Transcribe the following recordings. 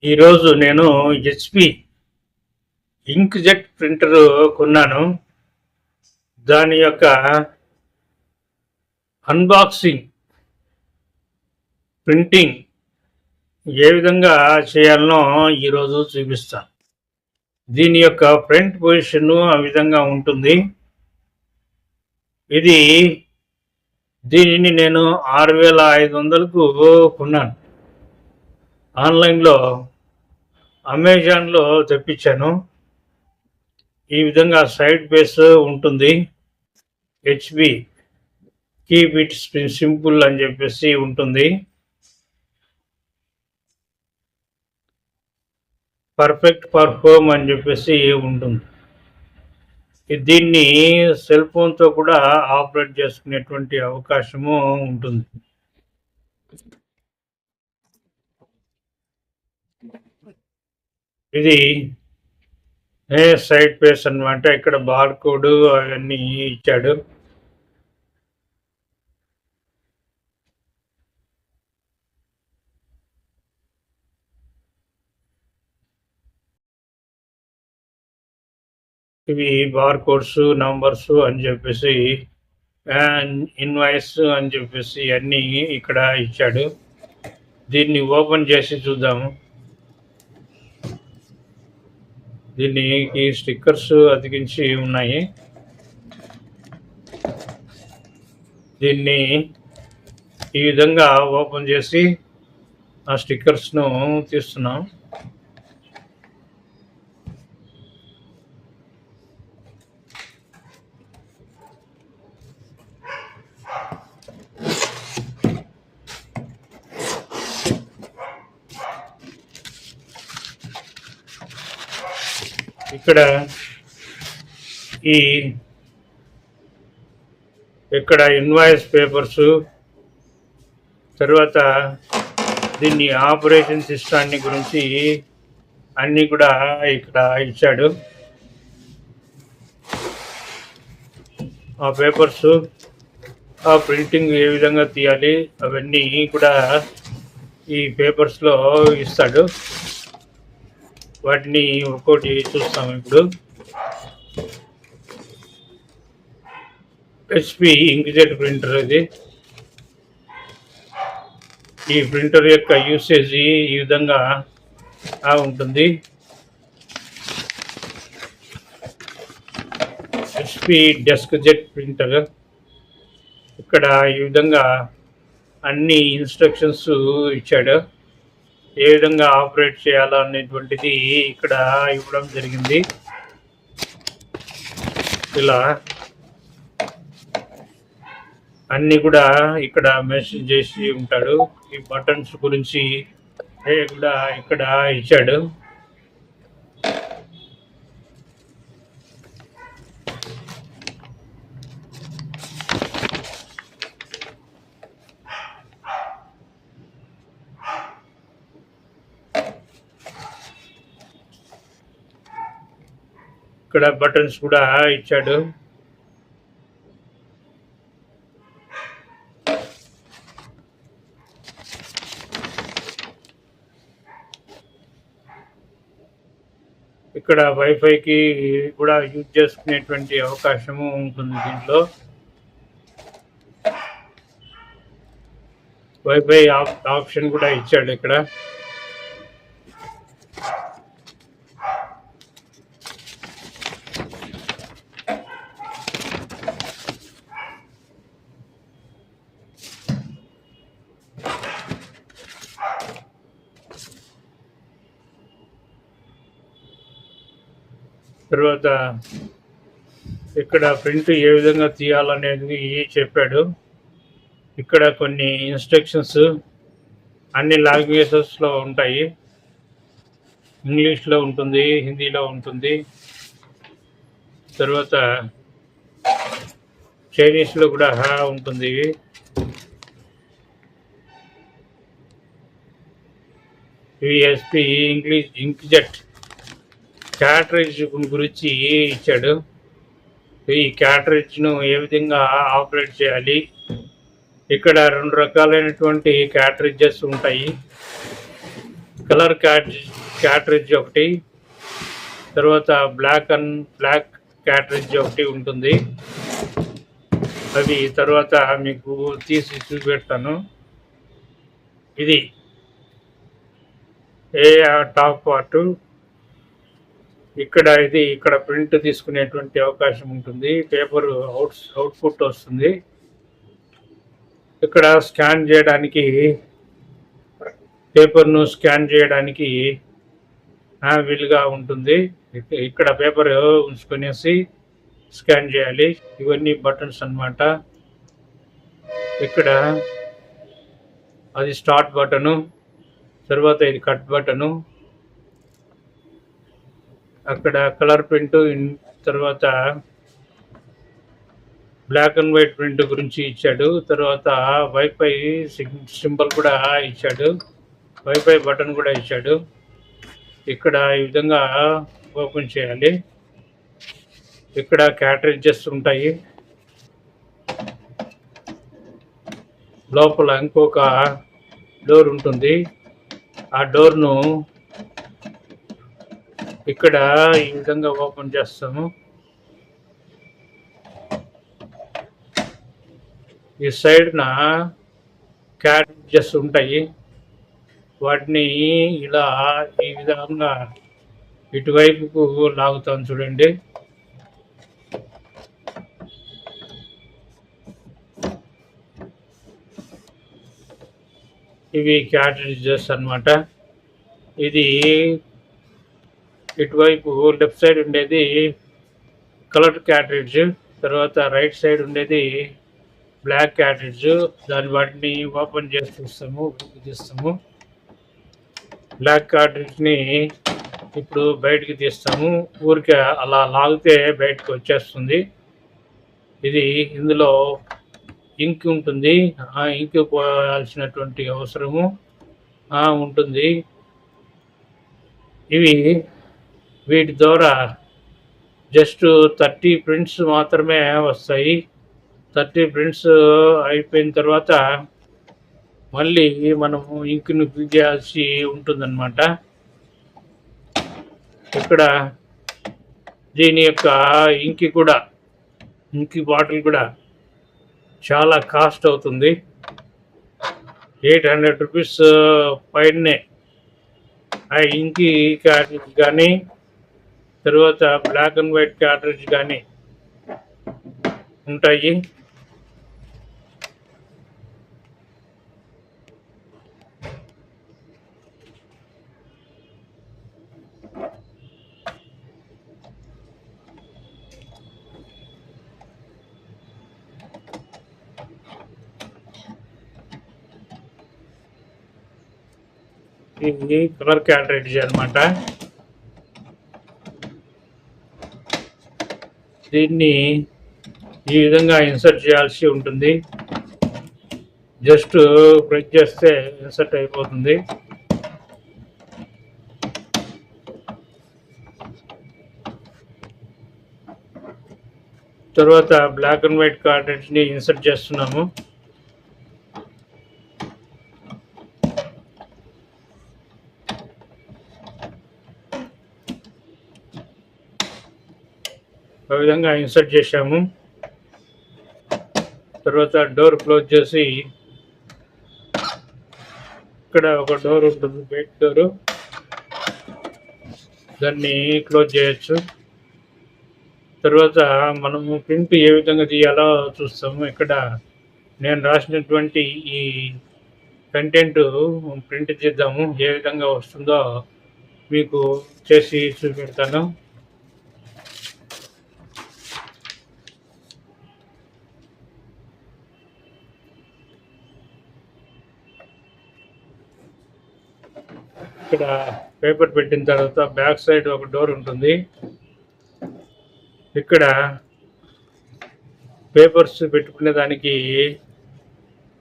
ఈరోజు నేను HP inkjet printer కొన్నాను. దాని యొక్క అన్బాక్సింగ్, ప్రింటింగ్ ఏ విధంగా చేయాలనో ఈరోజు చూపిస్తాను. దీని యొక్క ఫ్రంట్ పొజిషన్ ఆ విధంగా ఉంటుంది. దీనిని నేను 6500కు కొన్నాను. ఆన్లైన్లో అమెజాన్లో తెప్పించాను. ఈ విధంగా సైడ్ బేస్ ఉంటుంది. హెచ్బి కీప్ ఇట్ సింపుల్ అని చెప్పేసి ఉంటుంది. పర్ఫెక్ట్ ఫర్ హోమ్ అని చెప్పేసి ఉంటుంది. దీన్ని సెల్ ఫోన్తో కూడా ఆపరేట్ చేసుకునేటువంటి అవకాశము ఉంటుంది. ఇది సైడ్ పేస్ అన్నమాట. ఇక్కడ బార్ కోడ్ అవన్నీ ఇచ్చాడు. ఇవి బార్ కోడ్స్, నంబర్స్ అని చెప్పేసి, ఇన్వాయిస్ అని చెప్పేసి అన్నీ ఇక్కడ ఇచ్చాడు. దీన్ని ఓపెన్ చేసి చూద్దాము. దీనికి స్టిక్కర్స్ అతికించి ఉన్నాయి. దీన్ని ఈ విధంగా ఓపెన్ చేసి ఆ స్టిక్కర్స్ను తీస్తున్నాం. ఇక్కడ ఇన్వాయిస్ పేపర్స్, తర్వాత దీన్ని ఆపరేషన్ సిస్టాన్ని గురించి అన్నీ కూడా ఇక్కడ ఇచ్చాడు. ఆ పేపర్స్, ఆ ప్రింటింగ్ ఏ విధంగా తీయాలి అవన్నీ కూడా ఈ పేపర్స్లో ఇస్తాడు. వాటిని ఒక్కోటి చూస్తాము ఇప్పుడు. హెచ్పి ఇంక్జెట్ ప్రింటర్ ఇది. ఈ ప్రింటర్ యొక్క యూసేజ్ ఈ విధంగా ఉంటుంది. HP desk jet printer. ఇక్కడ ఈ విధంగా అన్ని ఇన్స్ట్రక్షన్స్ ఇచ్చాడు. ఏ విధంగా ఆపరేట్ చేయాలనేటువంటిది ఇక్కడ ఇవ్వడం జరిగింది. ఇలా అన్నీ కూడా ఇక్కడ మెన్షన్ చేసి ఉంటాడు. ఈ బటన్స్ గురించి కూడా ఇక్కడ ఇచ్చాడు. ఇక్కడ బటన్స్ కూడా ఇచ్చాడు. ఇక్కడ వైఫైకి కూడా యూజ్ చేసుకునేటువంటి అవకాశము ఉంటుంది. దీంట్లో వైఫై ఆప్షన్ కూడా ఇచ్చాడు. ఇక్కడ తర్వాత ఇక్కడ ప్రింట్ ఏ విధంగా తీయాలనేది చెప్పాడు. ఇక్కడ కొన్ని ఇన్స్ట్రక్షన్స్ అన్ని లాంగ్వేజెస్లో ఉంటాయి. ఇంగ్లీష్లో ఉంటుంది, హిందీలో ఉంటుంది, తర్వాత చైనీస్లో కూడా ఉంటుంది. ఇవి హెచ్పి ఇంక్జెట్ క్యాటరేజ్ గురించి ఇచ్చాడు. ఈ క్యాటరేజ్ను ఏ విధంగా ఆపరేట్ చేయాలి. ఇక్కడ 2 రకాలైనటువంటి క్యాటరేజెస్ ఉంటాయి. కలర్ క్యాట్రిడ్జ్ ఒకటి, తర్వాత బ్లాక్ క్యాట్రిడ్జ్ ఒకటి ఉంటుంది. అవి తర్వాత మీకు తీసి చూపెడతాను. ఇది టాప్ పార్ట్. ఇక్కడ ప్రింట్ తీసుకునేటువంటి అవకాశం ఉంటుంది. పేపర్ అవుట్పుట్ వస్తుంది. ఇక్కడ స్కాన్ చేయడానికి, పేపర్ను స్కాన్ చేయడానికి వీలుగా ఉంటుంది. ఇక్కడ పేపర్ ఉంచుకునేసి స్కాన్ చేయాలి. ఇవన్నీ బటన్స్ అన్నమాట. ఇక్కడ అది స్టార్ట్ బటను, తర్వాత ఇది కట్ బటను, అక్కడ కలర్ ప్రింట్, తర్వాత బ్లాక్ అండ్ వైట్ ప్రింట్ గురించి ఇచ్చాడు. తర్వాత వైఫై సింబల్ కూడా ఇచ్చాడు, వైఫై బటన్ కూడా ఇచ్చాడు. ఇక్కడ ఈ విధంగా ఓపెన్ చేయాలి. ఇక్కడ క్యాట్రిడ్జెస్ ఉంటాయి. లోపల ఇంకొక డోర్ ఉంటుంది. ఆ డోర్ను ఇక్కడ ఈ విధంగా ఓపెన్ చేస్తాము. ఈ సైడ్న క్యాట్రిడ్జెస్ ఉంటాయి. వాటిని ఇలా ఈ విధంగా ఇటువైపుకు లాగుతాం చూడండి. ఇవి క్యాట్రిడ్జెస్ అన్నమాట. ఇది ఇటువైపు లెఫ్ట్ సైడ్ ఉండేది కలర్ క్యాట్రిడ్జ్, తర్వాత రైట్ సైడ్ ఉండేది బ్లాక్ క్యాట్రిడ్జ్. వాటిని ఓపెన్ చేసి తీస్తాము. బ్లాక్ క్యాట్రిడ్జ్ని ఇప్పుడు బయటికి తీస్తాము. ఊరికే అలా లాగితే బయటకు వచ్చేస్తుంది. ఇందులో ఇంక్ ఉంటుంది. ఆ ఇంక్ పోయాల్సినటువంటి అవసరము ఉంటుంది. వీటి ద్వారా జస్ట్ 30 ప్రింట్స్ మాత్రమే వస్తాయి. 30 ప్రింట్స్ అయిపోయిన తర్వాత మళ్ళీ మనము ఇంక్ను ఫిల్ చేయాల్సి ఉంటుందన్నమాట. ఇక్కడ దీని యొక్క ఇంక్ బాటిల్ కూడా చాలా కాస్ట్ అవుతుంది. 800 రూపీస్ పైనే ఆ ఇంక్ క్యాట్రిడ్జ్ కానీ, తర్వాత బ్లాక్ అండ్ వైట్ క్యాట్రిడ్జ్ కానీ ఉంటాయి. ఇది కలర్ క్యాట్రిడ్జ్ అన్నమాట. దీన్ని ఈ విధంగా ఇన్సర్ట్ చేయాల్సి ఉంటుంది. జస్ట్ ప్రెస్ చేస్తే ఇన్సర్ట్ అయిపోతుంది. తర్వాత బ్లాక్ అండ్ వైట్ క్యాట్రిడ్జ్ని ఇన్సర్ట్ చేస్తున్నాము. ఆ విధంగా ఇన్సర్ట్ చేసాము. తర్వాత డోర్ క్లోజ్ చేసి, ఇక్కడ ఒక డోర్ ఉంటుంది, బయట డోరు, దాన్ని క్లోజ్ చేయొచ్చు. తర్వాత మనము ప్రింట్ ఏ విధంగా తీయాలో చూస్తాము. ఇక్కడ నేను రాసినటువంటి ఈ కంటెంట్ ప్రింట్ చేద్దాము. ఏ విధంగా వస్తుందో మీకు చేసి చూపెడతాను. ఇక్కడ పేపర్ పెట్టిన తర్వాత బ్యాక్ సైడ్ ఒక డోర్ ఉంటుంది. ఇక్కడ పేపర్స్ పెట్టుకునే దానికి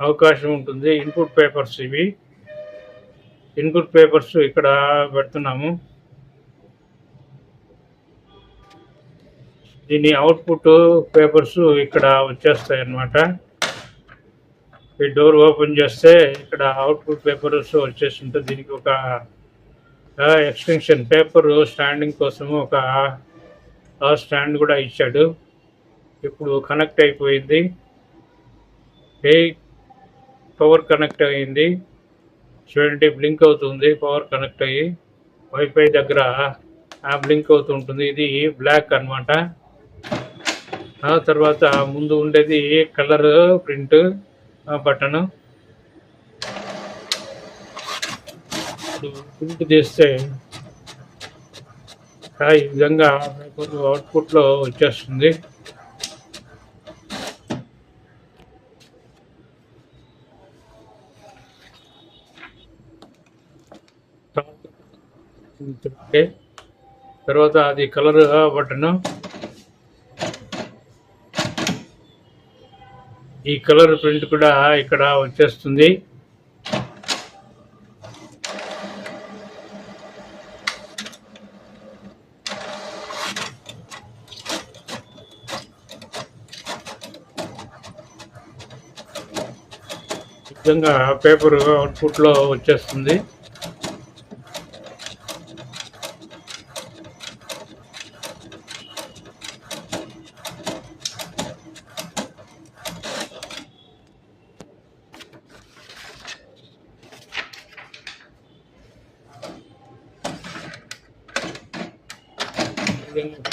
అవకాశం ఉంటుంది. ఇన్పుట్ పేపర్స్, ఇన్పుట్ పేపర్స్ ఇక్కడ పెడుతున్నాము. దీని అవుట్పుట్ పేపర్స్ ఇక్కడ వచ్చేస్తాయి అన్నమాట. ఈ డోర్ ఓపెన్ చేస్తే ఇక్కడ అవుట్పుట్ పేపర్స్ వచ్చేసి ఉంటుంది. దీనికి ఒక ఎక్స్టెన్షన్ పేపర్ స్టాండింగ్ కోసం ఒక స్టాండ్ కూడా ఇచ్చాడు. ఇప్పుడు కనెక్ట్ అయిపోయింది. పవర్ కనెక్ట్ అయ్యింది. చూడండి, బ్లింక్ అవుతుంది. పవర్ కనెక్ట్ అయ్యి వైఫై దగ్గర బ్లింక్ అవుతుంటుంది. ఇది బ్లాక్ అన్నమాట. ఆ తర్వాత ముందు ఉండేది కలర్ ప్రింట్ బటన్. ప్రింట్ చేస్తే ఈ విధంగా అవుట్పుట్లో వచ్చేస్తుంది. తర్వాత అది కలర్ బటన్. ఈ కలర్ ప్రింట్ కూడా ఇక్కడ వచ్చేస్తుంది. ఈ విధంగా పేపర్ అవుట్పుట్లో వచ్చేస్తుంది.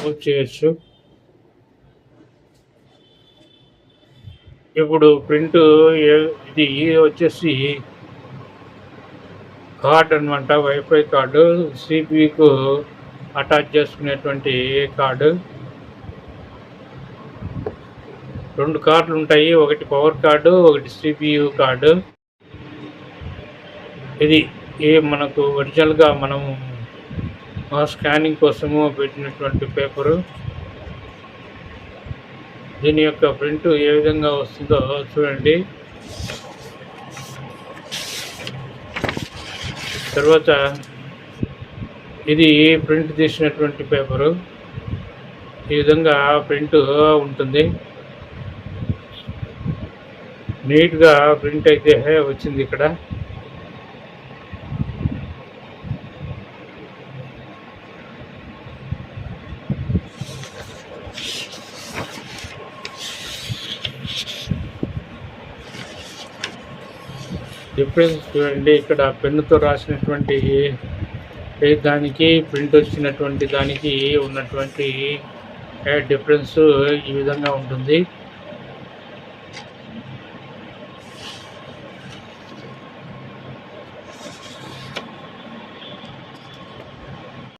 క్లోజ్ చేయొచ్చు. ఇప్పుడు ప్రింట్ ఇది వచ్చేసి కార్డ్ అనమాట. వైఫై కార్డు, సిపికు అటాచ్ చేసుకునేటువంటి కార్డు. 2 కార్డులు ఉంటాయి. ఒకటి పవర్ కార్డు, ఒకటి సిపియు కార్డు. ఇది మనకు ఒరిజినల్గా మనం స్కానింగ్ కోసము పెట్టినటువంటి పేపరు. దీని యొక్క ప్రింట్ ఏ విధంగా వస్తుందో చూడండి. తర్వాత ఇది ప్రింట్ తీసినటువంటి పేపరు. ఈ విధంగా ప్రింట్ ఉంటుంది. నీట్గా ప్రింట్ అయితే వచ్చింది ఇక్కడ. డిఫరెన్స్ చూడండి. ఇక్కడ పెన్నుతో రాసినటువంటి దానికి ప్రింట్ వచ్చినటువంటి దానికి ఉన్నటువంటి డిఫరెన్స్ ఈ విధంగా ఉంటుంది.